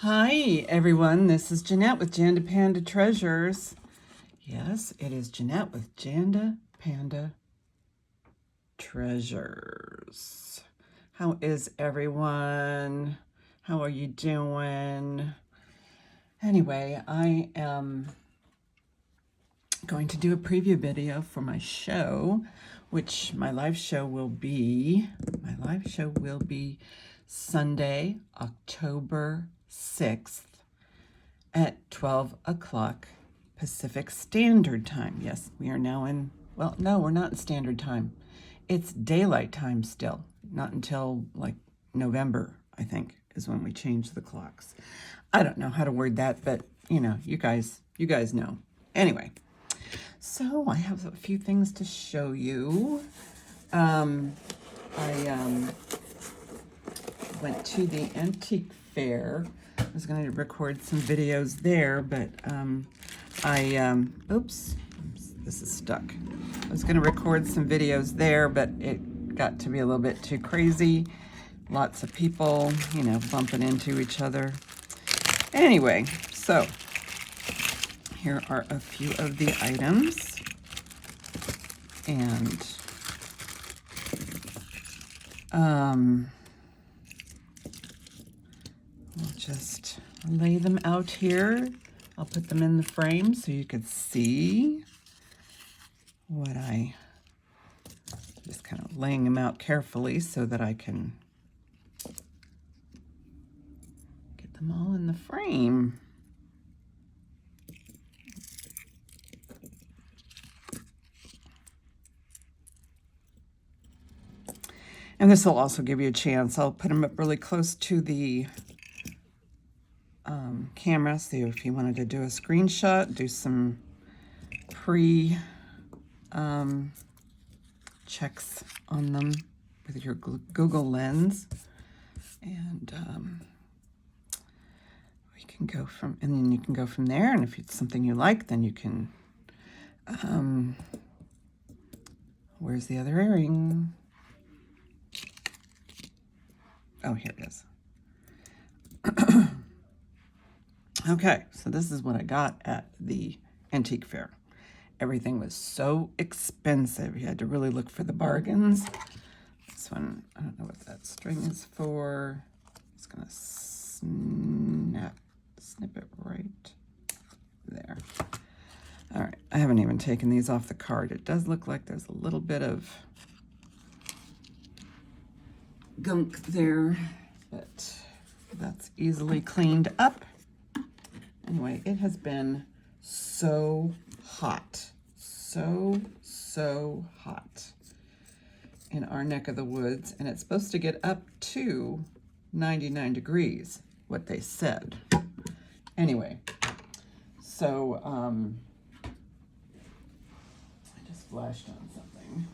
Hi everyone, this is Jeanette with Jandapanda Treasures. Yes, it is Jeanette with Jandapanda Treasures. How is everyone? How are you doing? Anyway, I am going to do a preview video for my show, which my live show will be Sunday, October 6th at 12 o'clock Pacific Standard Time. Yes, we are now in, well, no, we're not in Standard Time. It's daylight time still. Not until like November, I think, is when we change the clocks. I don't know how to word that, but you know, you guys know. Anyway, so I have a few things to show you. I went to the antique fair. I was going to record some videos there, but oops, this is stuck. I was going to record some videos there, but it got to be a little bit too crazy. Lots of people, you know, bumping into each other. Anyway, so here are a few of the items. And we'll just lay them out here. I'll put them in the frame so you could see what just kind of laying them out carefully so that I can get them all in the frame. And this will also give you a chance. I'll put them up really close to the camera, so if you wanted to do a screenshot, do some checks on them with your Google Lens. And we can go from, and then you can go from there. And if it's something you like, then you can, where's the other earring? Oh, here it is. Okay, so this is what I got at the antique fair. Everything was so expensive. You had to really look for the bargains. This one, I don't know what that string is for. It's gonna snip it right there. All right, I haven't even taken these off the card. It does look like there's a little bit of gunk there, but that's easily cleaned up. Anyway, it has been so hot, so hot in our neck of the woods, and it's supposed to get up to 99 degrees, what they said. Anyway, so I just flashed on something.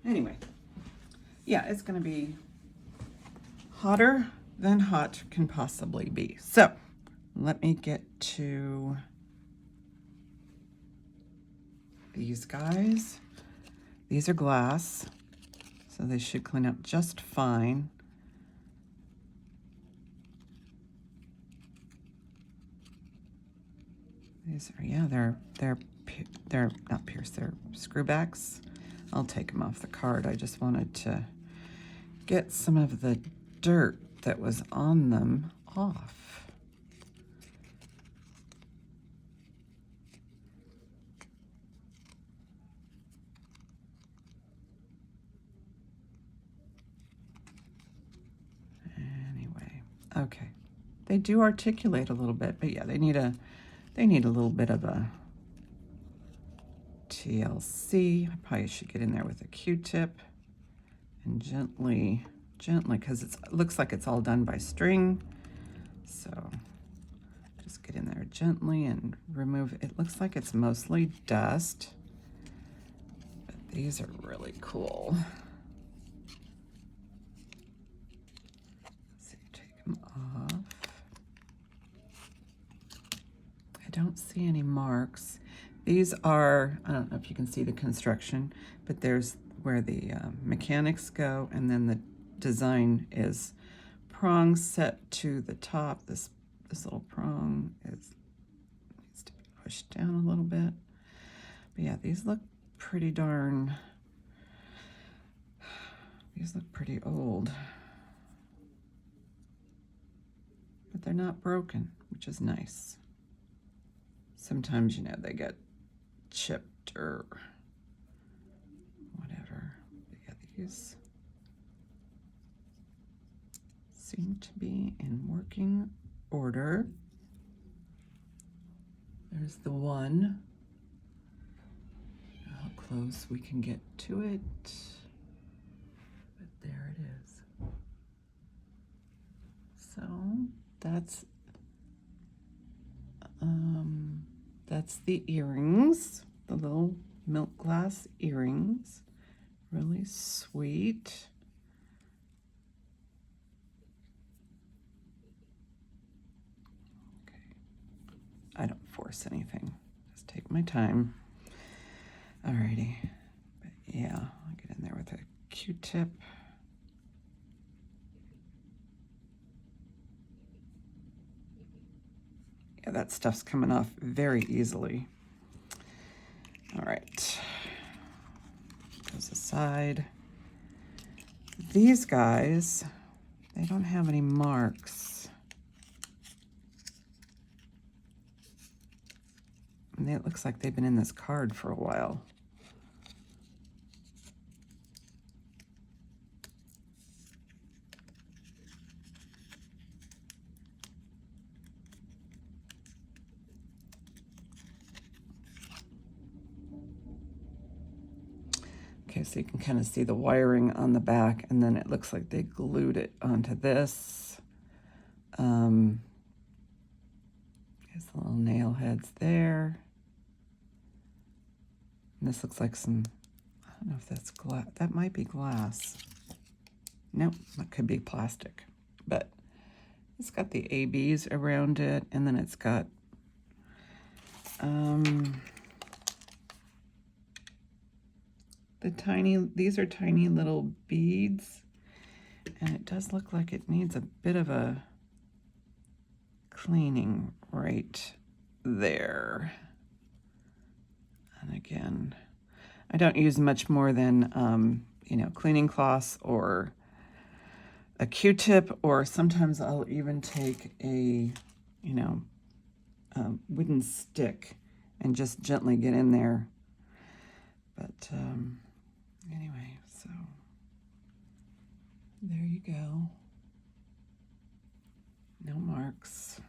Anyway, yeah, it's going to be hotter than hot can possibly be. So let me get to these guys. These are glass, so they should clean up just fine. These are, yeah, they're not pierced, they're screwbacks. I'll take them off the card. I just wanted to get some of the dirt that was on them off. Anyway, okay. They do articulate a little bit, but yeah, they need a little bit of a TLC. I probably should get in there with a Q-tip and gently, because it looks like it's all done by string. So just get in there gently and remove. It looks like it's mostly dust, but these are really cool. So you take them off. I don't see any marks. These are, I don't know if you can see the construction, but there's where the mechanics go, and then the design is prongs set to the top. This little prong needs to be pushed down a little bit. But yeah, these look pretty old. But they're not broken, which is nice. Sometimes, you know, they get chipped or whatever. But yeah, these seem to be in working order. There's the one. How close we can get to it. But there it is. So that's the earrings, the little milk glass earrings. Really sweet. Okay. I don't force anything. Just take my time. Alrighty. But yeah, I'll get in there with a Q-tip. Yeah, that stuff's coming off very easily. All right. Goes aside. These guys, they don't have any marks. And it looks like they've been in this card for a while. Okay, so you can kind of see the wiring on the back, and then it looks like they glued it onto this. There's the little nail heads there. And this looks like some, I don't know if that's glass. That might be glass. Nope, that could be plastic. But it's got the ABs around it, and then it's got these are tiny little beads, and it does look like it needs a bit of a cleaning right there. And again, I don't use much more than, you know, cleaning cloths or a Q-tip, or sometimes I'll even take a, you know, wooden stick and just gently get in there. But anyway, so there you go. No marks.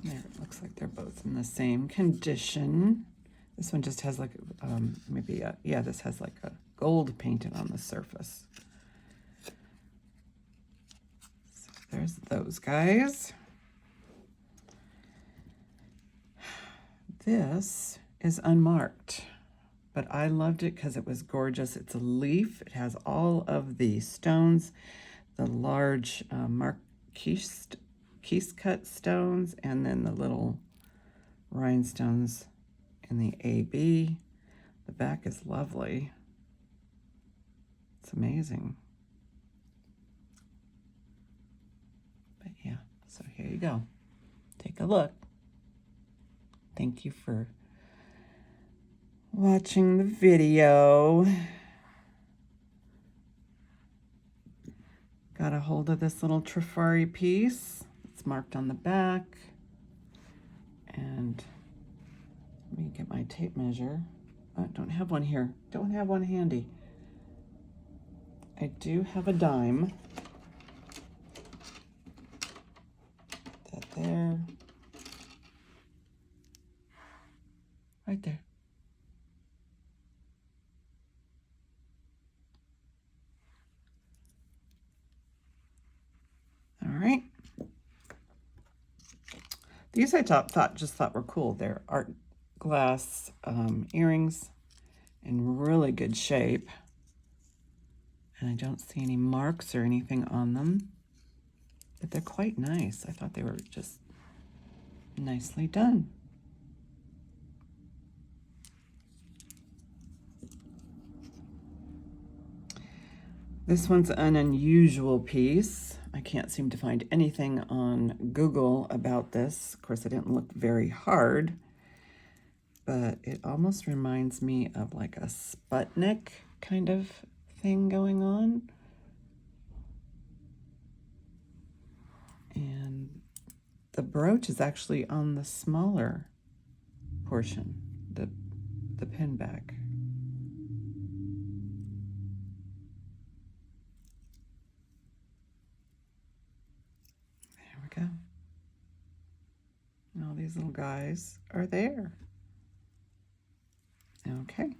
There, it looks like they're both in the same condition. This one just has like yeah, this has like a gold painted on the surface. So there's those guys. This is unmarked, but I loved it because it was gorgeous. It's a leaf. It has all of the stones, the large keys cut stones, and then the little rhinestones in the AB. The back is lovely. It's amazing. But yeah, so here you go. Take a look. Thank you for watching the video. Got a hold of this little Trifari piece. It's marked on the back. And let me get my tape measure. I don't have one here. Don't have one handy. I do have a dime. That there. Right there. All right. These I thought were cool. They're art glass earrings in really good shape. And I don't see any marks or anything on them, but they're quite nice. I thought they were just nicely done. This one's an unusual piece. I can't seem to find anything on Google about this. Of course, it didn't look very hard, but it almost reminds me of like a Sputnik kind of thing going on. And the brooch is actually on the smaller portion, the pin back. There we go. And all these little guys are there. Okay.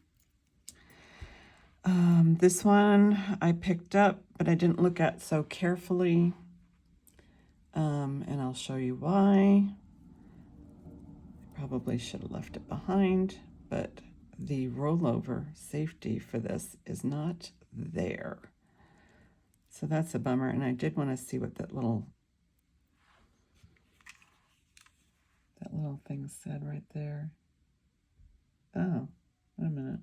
This one I picked up, but I didn't look at so carefully. And I'll show you why. I probably should have left it behind, but the rollover safety for this is not there. So that's a bummer, and I did want to see what that little thing said right there. Oh, wait a minute.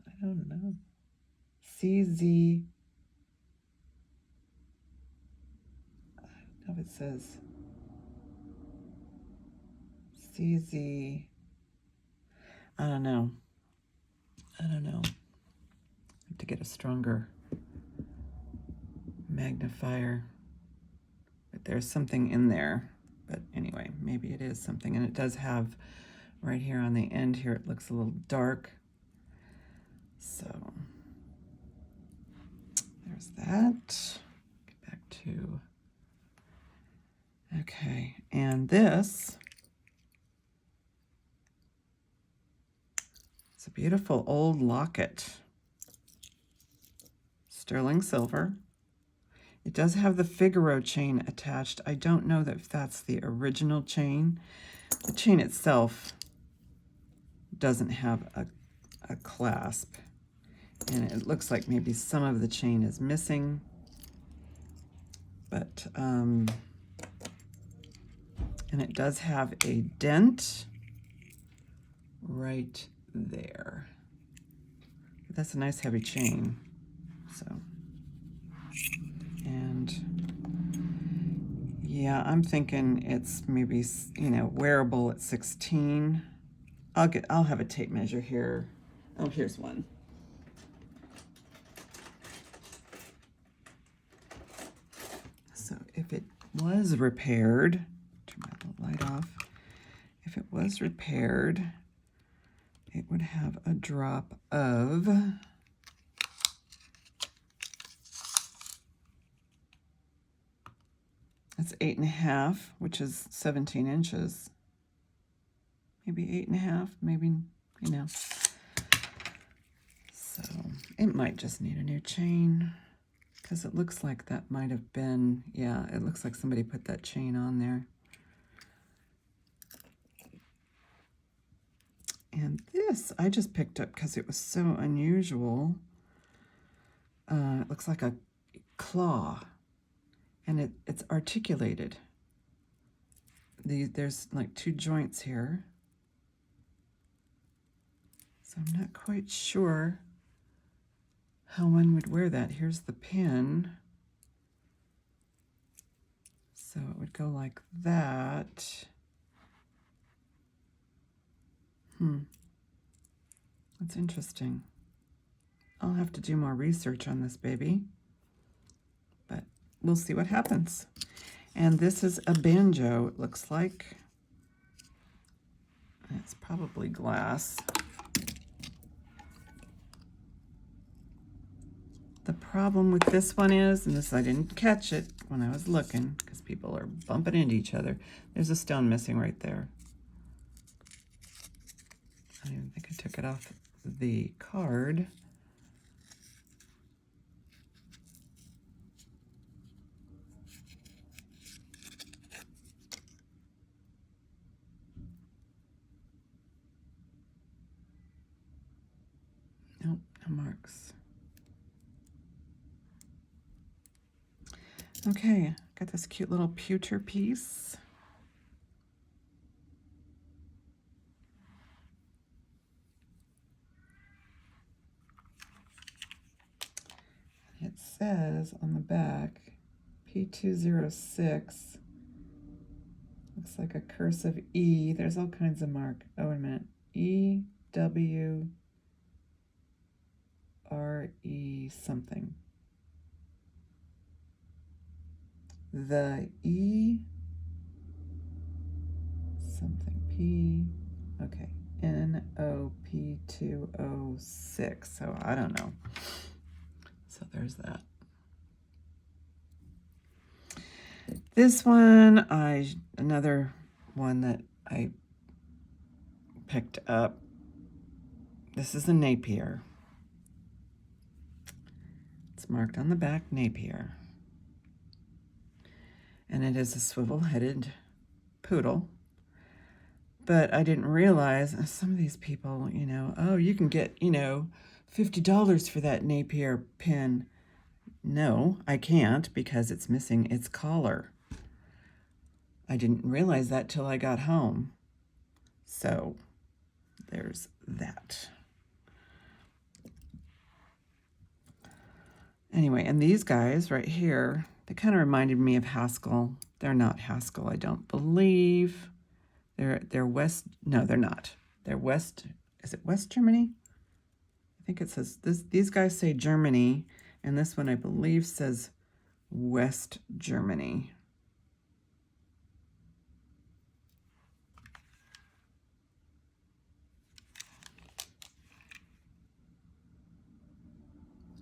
I don't know. CZ. I don't know if it says CZ. I don't know. I have to get a stronger magnifier. But there's something in there. But anyway, maybe it is something. And it does have right here on the end here, it looks a little dark. So there's that. Get back to, okay, and this is a beautiful old locket. Sterling silver. It does have the Figaro chain attached. I don't know if that's the original chain. The chain itself doesn't have a clasp. And it looks like maybe some of the chain is missing. But, and it does have a dent right there. But that's a nice heavy chain. So, and yeah, I'm thinking it's maybe, you know, wearable at 16. I'll have a tape measure here. Oh, here's one. So if it was repaired, turn my light off. If it was repaired, it would have a drop of that's 8.5, which is 17 inches. Maybe 8.5, maybe, you know. So it might just need a new chain because it looks like that might have been, yeah, it looks like somebody put that chain on there. And this I just picked up because it was so unusual. It looks like a claw, and it's articulated. There's like 2 joints here. So I'm not quite sure how one would wear that. Here's the pin. So it would go like that. That's interesting. I'll have to do more research on this baby, but we'll see what happens. And this is a banjo, it looks like. It's probably glass. The problem with this one is, and this I didn't catch it when I was looking because people are bumping into each other. There's a stone missing right there. I don't even think I took it off the card. Okay, got this cute little pewter piece. It says on the back, P206. Looks like a cursive E. There's all kinds of mark. Oh, wait a minute. EWRE something. The E something P. Okay. NOP206. So I don't know. So there's that. This one, another one that I picked up. This is a Napier. It's marked on the back Napier. And it is a swivel-headed poodle. But I didn't realize, some of these people, you know, oh, you can get, you know, $50 for that Napier pin. No, I can't because it's missing its collar. I didn't realize that till I got home. So there's that. Anyway, and these guys right here, they kind of reminded me of Haskell. They're not Haskell, I don't believe. They're West, no, they're not. They're West, is it West Germany? I think it says, these guys say Germany, and this one I believe says West Germany.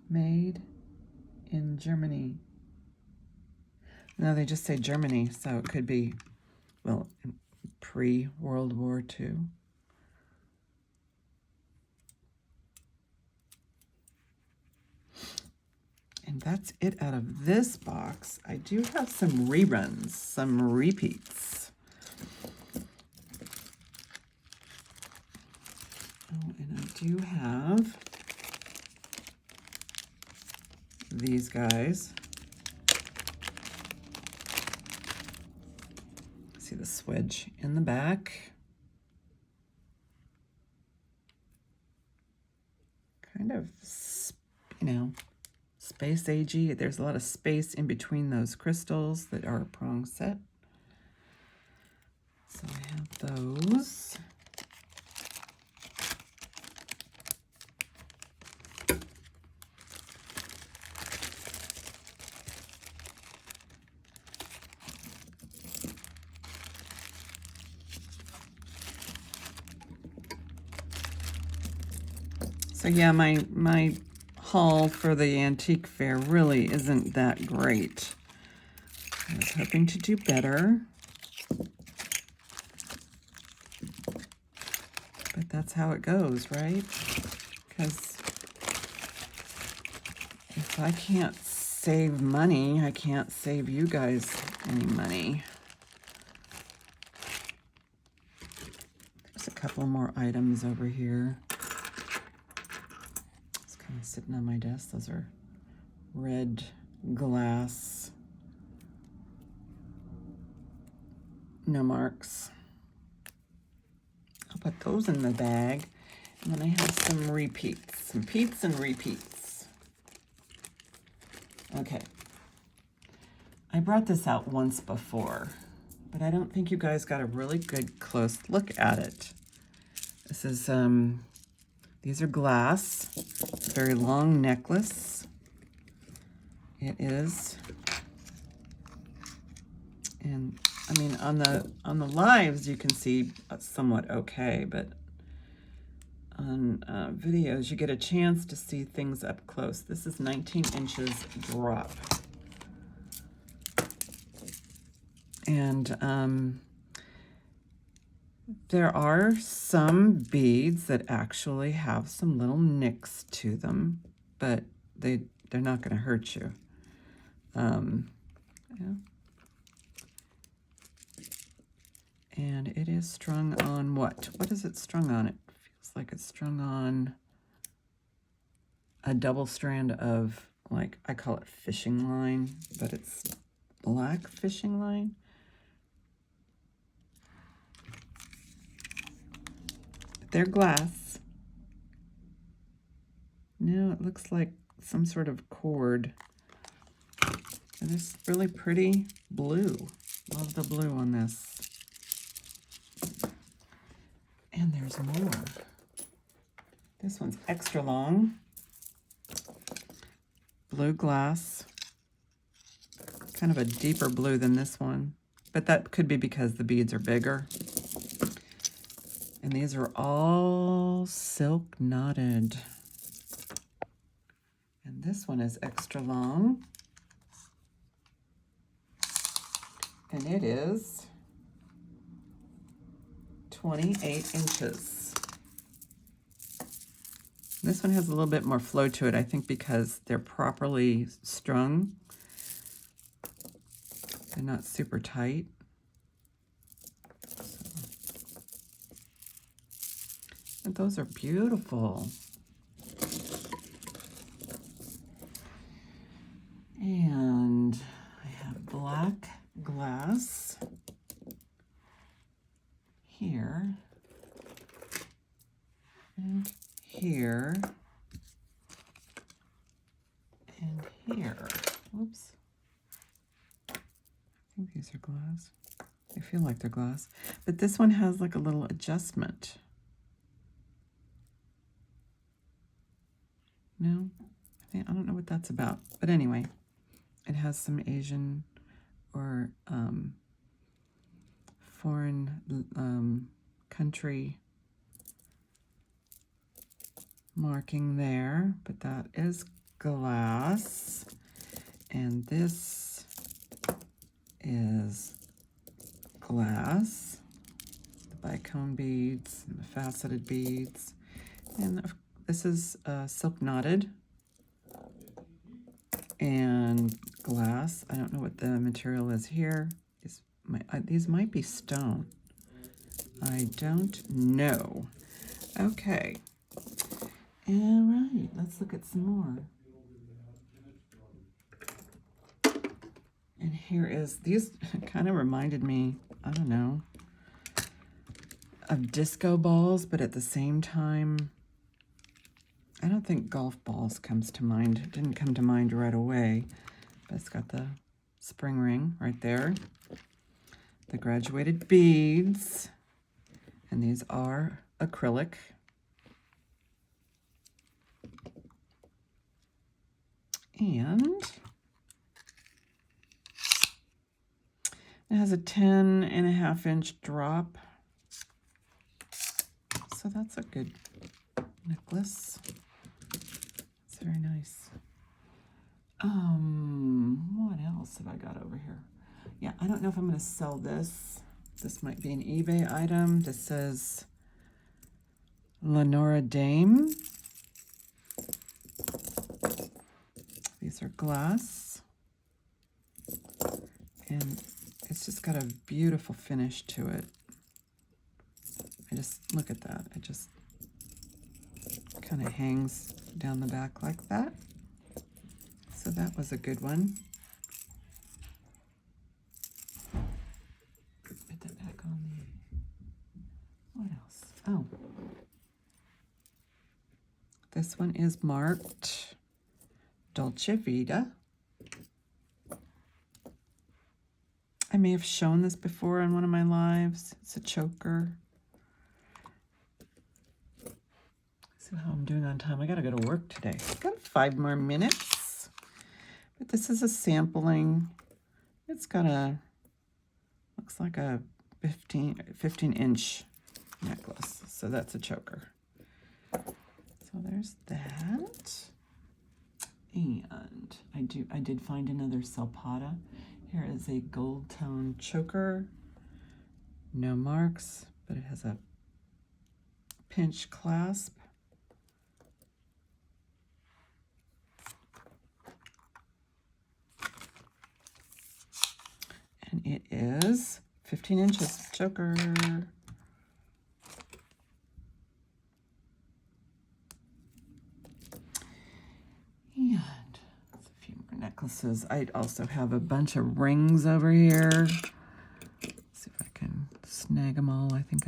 Made in Germany. No, they just say Germany, so it could be, well, pre-World War II. And that's it out of this box. I do have some reruns, some repeats. Oh, and I do have these guys. See the swedge in the back. Kind of, you know, space agey. There's a lot of space in between those crystals that are a prong set. So I have those. So yeah, my haul for the antique fair really isn't that great. I was hoping to do better. But that's how it goes, right? Because if I can't save money, I can't save you guys any money. There's a couple more items over here. Sitting on my desk. Those are red glass. No marks. I'll put those in the bag. And then I have some repeats. Some peats and repeats. Okay. I brought this out once before, but I don't think you guys got a really good close look at it. This is these are glass, very long necklace. It is, and I mean on the lives you can see somewhat okay, but on videos you get a chance to see things up close. This is 19 inches drop, and there are some beads that actually have some little nicks to them, but they're not going to hurt you. Yeah. And it is strung on what? What is it strung on? It feels like it's strung on a double strand of, like, I call it fishing line, but it's black fishing line. They're glass. No, it looks like some sort of cord. And it's really pretty blue. Love the blue on this. And there's more. This one's extra long. Blue glass. Kind of a deeper blue than this one. But that could be because the beads are bigger. And these are all silk knotted. And this one is extra long. And it is 28 inches. This one has a little bit more flow to it, I think because they're properly strung. They're not super tight. And those are beautiful. And I have black glass here and here and here. Whoops. I think these are glass. They feel like they're glass. But this one has like a little adjustment. No? I don't know what that's about. But anyway, it has some Asian or foreign country marking there, but that is glass. And this is glass, the bicone beads and the faceted beads. And this is silk knotted and glass. I don't know what the material is here. These might be stone. I don't know. Okay. All right, let's look at some more. And here is, these kind of reminded me, I don't know, of disco balls, but at the same time, I don't think golf balls comes to mind. It didn't come to mind right away, but it's got the spring ring right there. The graduated beads, and these are acrylic. And it has a 10.5 inch drop. So that's a good necklace. It's very nice. What else have I got over here? Yeah, I don't know if I'm going to sell this. This might be an eBay item. This says Lenora Dame. These are glass. And it's just got a beautiful finish to it. I just, look at that. It just kind of hangs down the back like that. So that was a good one. Put that back on the, what else? Oh. This one is marked Dolce Vita. I may have shown this before on one of my lives. It's a choker. See how I'm doing on time. I gotta go to work today. Got 5 more minutes. But this is a sampling. It's got a, looks like a 15 inch necklace. So that's a choker. So there's that. And I did find another Salpada. Here is a gold tone choker. No marks, but it has a pinch clasp. And it is 15 inches choker. And a few more necklaces. necklaces. I also have a bunch of rings over here. Let's see if I can snag them all. I think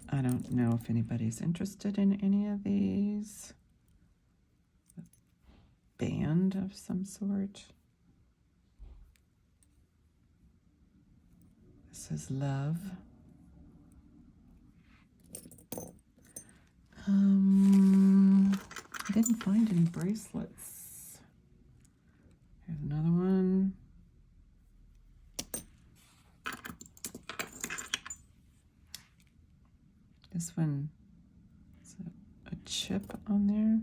I don't know if anybody's interested in any of these. A band of some sort. This is love. I didn't find any bracelets. Here's another one. This one is a chip on there.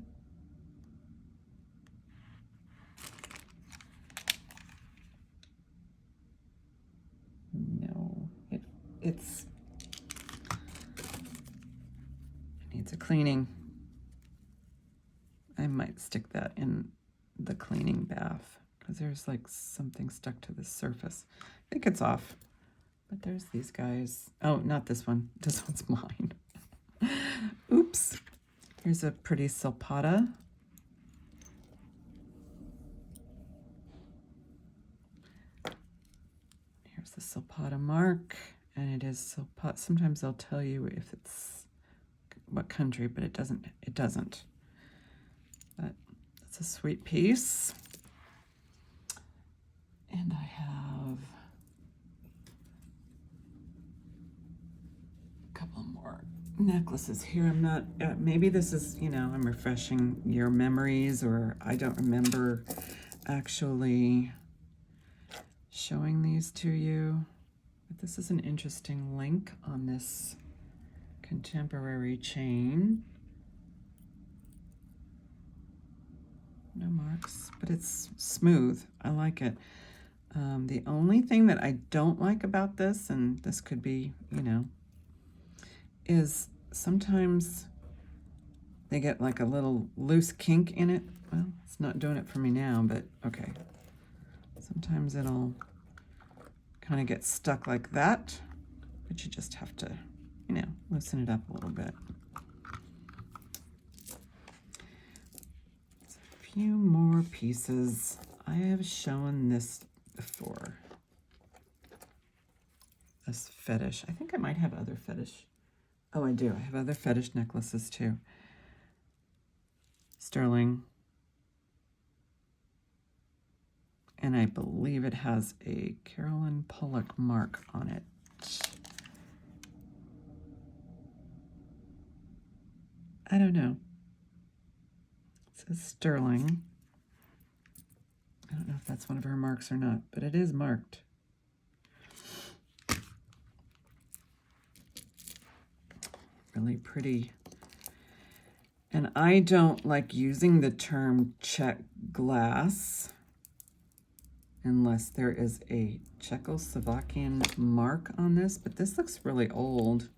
No, it needs a cleaning. I might stick that in the cleaning bath because there's like something stuck to the surface. I think it's off, but there's these guys. Oh, not this one. This one's mine. Oops. Here's a pretty silpata. Here's the silpata mark, and it is silpata. Sometimes they'll tell you if it's what country, but it doesn't. But it's a sweet piece. And I have a couple more necklaces here. I'm not, maybe this is, I'm refreshing your memories, or I don't remember actually showing these to you. But this is an interesting link on this contemporary chain. No marks, but it's smooth. I like it. The only thing that I don't like about this, and this could be, is sometimes they get like a little loose kink in it. Well, it's not doing it for me now, but okay. Sometimes it'll kind of get stuck like that, but you just have to, loosen it up a little bit. Few more pieces. I have shown this before. This fetish. I think I might have other fetish. Oh, I do. I have other fetish necklaces too. Sterling. And I believe it has a Carolyn Pollock mark on it. I don't know. It says sterling. I don't know if that's one of her marks or not, but it is marked. Really pretty. And I don't like using the term Czech glass unless there is a Czechoslovakian mark on this, but this looks really old.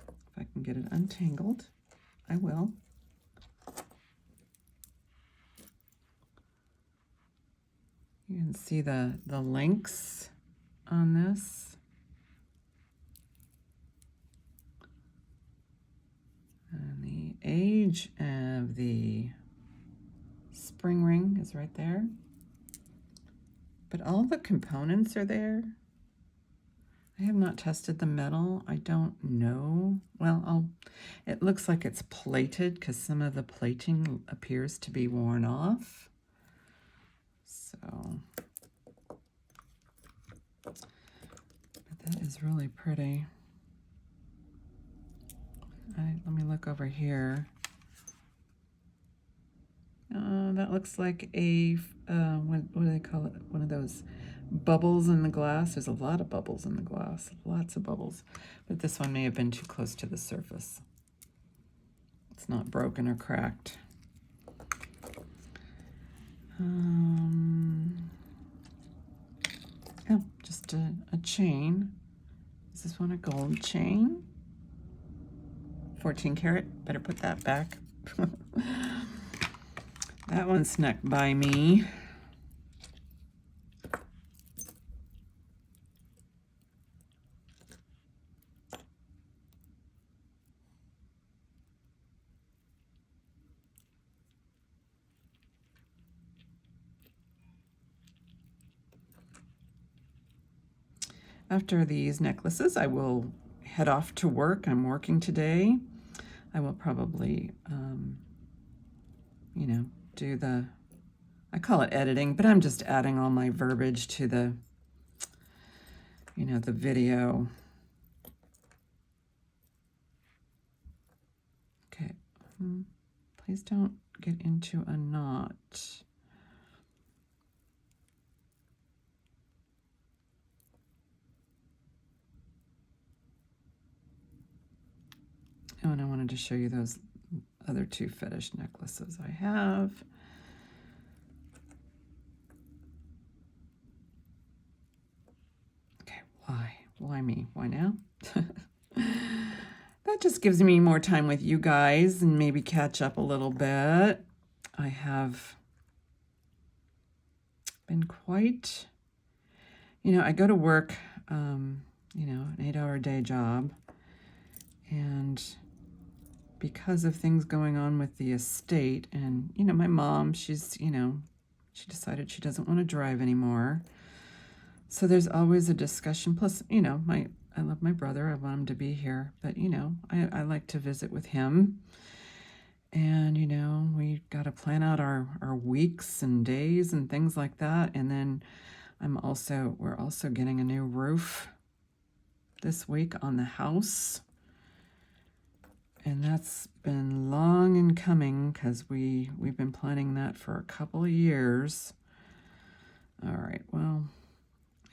If I can get it untangled, I will. You can see the links on this. And the age of the spring ring is right there. But all the components are there. I have not tested the metal. I don't know. Well, it looks like it's plated because some of the plating appears to be worn off. So, but that is really pretty. Let me look over here. That looks like a, what do they call it? One of those bubbles in the glass. There's a lot of bubbles in the glass, lots of bubbles. But this one may have been too close to the surface. It's not broken or cracked. Oh, just a chain. Is this one a gold chain? 14 karat, better put that back. That one snuck by me. After these necklaces, I will head off to work. I'm working today. I will probably, you know, do the, I call it editing, but I'm just adding all my verbiage to the, you know, the video. Okay, please don't get into a knot. Oh, and I wanted to show you those other two fetish necklaces I have. Okay, why? Why me? Why now? That just gives me more time with you guys and maybe catch up a little bit. I have been quite, you know, I go to work, you know, an 8-hour day job, and because of things going on with the estate, and, you know, my mom, she's, you know, she decided she doesn't want to drive anymore. So there's always a discussion. Plus, you know, I love my brother. I want him to be here. But, you know, I like to visit with him. And, you know, we got to plan out our weeks and days and things like that. And then we're also getting a new roof this week on the house. And that's been long in coming because we've been planning that for a couple of years. All right, well,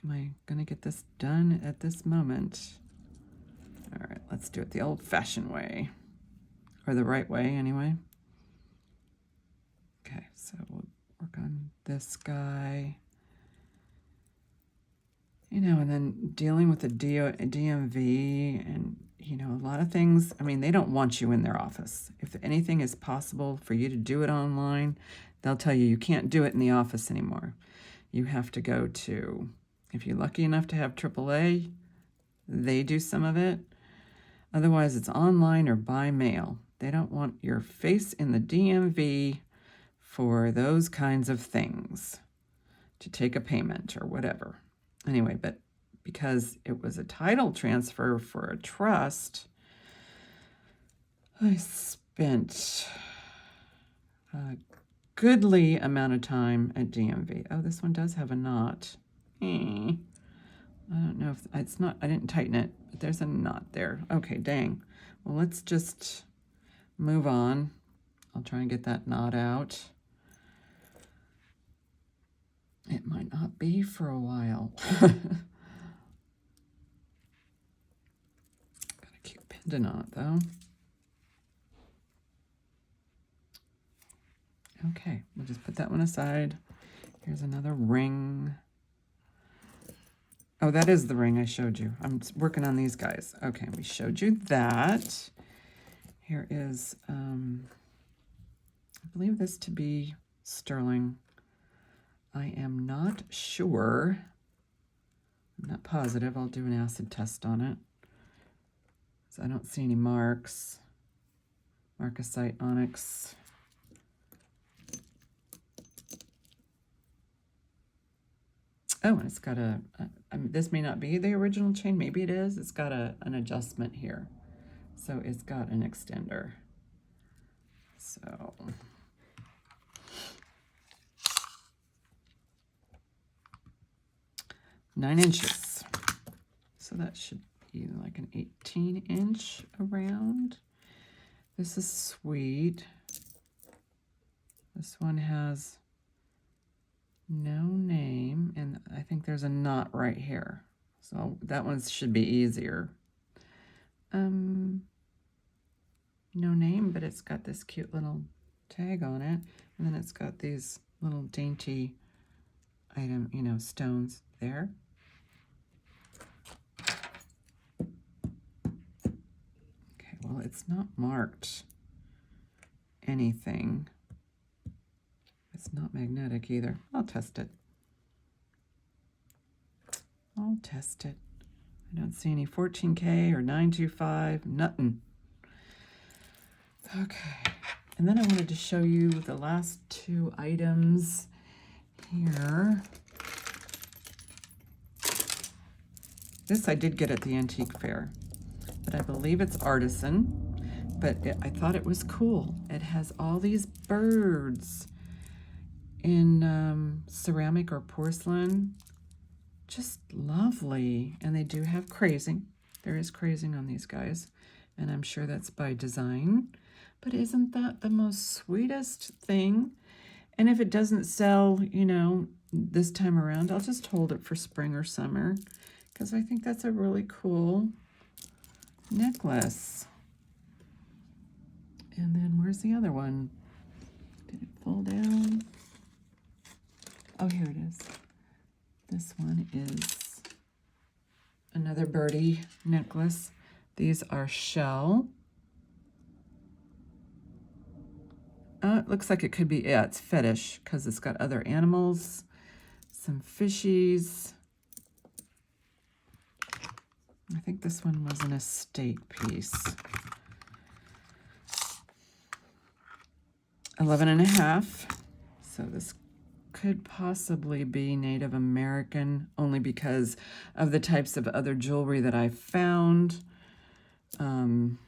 am I going to get this done at this moment? All right, let's do it the old-fashioned way, or the right way anyway. Okay, so we'll work on this guy. You know, and then dealing with the DMV and, you know, a lot of things. I mean, they don't want you in their office. If anything is possible for you to do it online, they'll tell you can't do it in the office anymore. You have to go to, if you're lucky enough to have AAA, they do some of it. Otherwise, it's online or by mail. They don't want your face in the DMV for those kinds of things, to take a payment or whatever. Anyway, but because it was a title transfer for a trust, I spent a goodly amount of time at DMV. Oh, this one does have a knot. I don't know if it's not, I didn't tighten it, but there's a knot there. Okay, dang. Well, let's just move on. I'll try and get that knot out. It might not be for a while. Got a cute pendant on it, though. Okay, we'll just put that one aside. Here's another ring. Oh, that is the ring I showed you. I'm working on these guys. Okay, we showed you that. Here is, I believe this to be sterling. I am not sure. I'm not positive. I'll do an acid test on it. So I don't see any marks. Marcasite onyx. Oh, and it's got this may not be the original chain. Maybe it is. It's got an adjustment here. So it's got an extender. So... 9 inches. So that should be like an 18-inch around. This is sweet. This one has no name, and I think there's a knot right here. So that one should be easier. No name, but it's got this cute little tag on it. And then it's got these little dainty item, you know, stones there. Well, it's not marked anything. It's not magnetic either. I'll test it. I'll test it. I don't see any 14K or 925, nothing. Okay. And then I wanted to show you the last two items here. This I did get at the antique fair, but I believe it's artisan, but I thought it was cool. It has all these birds in ceramic or porcelain. Just lovely. And they do have crazing. There is crazing on these guys, and I'm sure that's by design. But isn't that the most sweetest thing? And if it doesn't sell, you know, this time around, I'll just hold it for spring or summer, because I think that's a really cool necklace. And then where's the other one? Did it fall down? Oh, here it is. This one is another birdie necklace. These are shell. It looks like it could be, yeah, it's fetish because it's got other animals, some fishies. I think this one was an estate piece. 11.5. So this could possibly be Native American, only because of the types of other jewelry that I found. And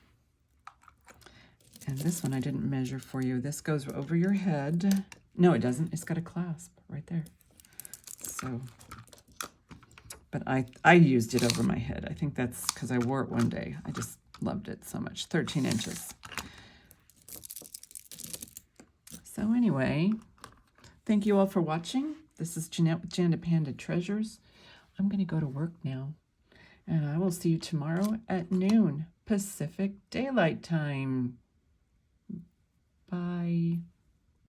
this one I didn't measure for you. This goes over your head. No, it doesn't. It's got a clasp right there. So, but I used it over my head. I think that's because I wore it one day. I just loved it so much. 13 inches. So anyway, thank you all for watching. This is Jeanette with Jandapanda Treasures. I'm going to go to work now, and I will see you tomorrow at noon Pacific Daylight Time.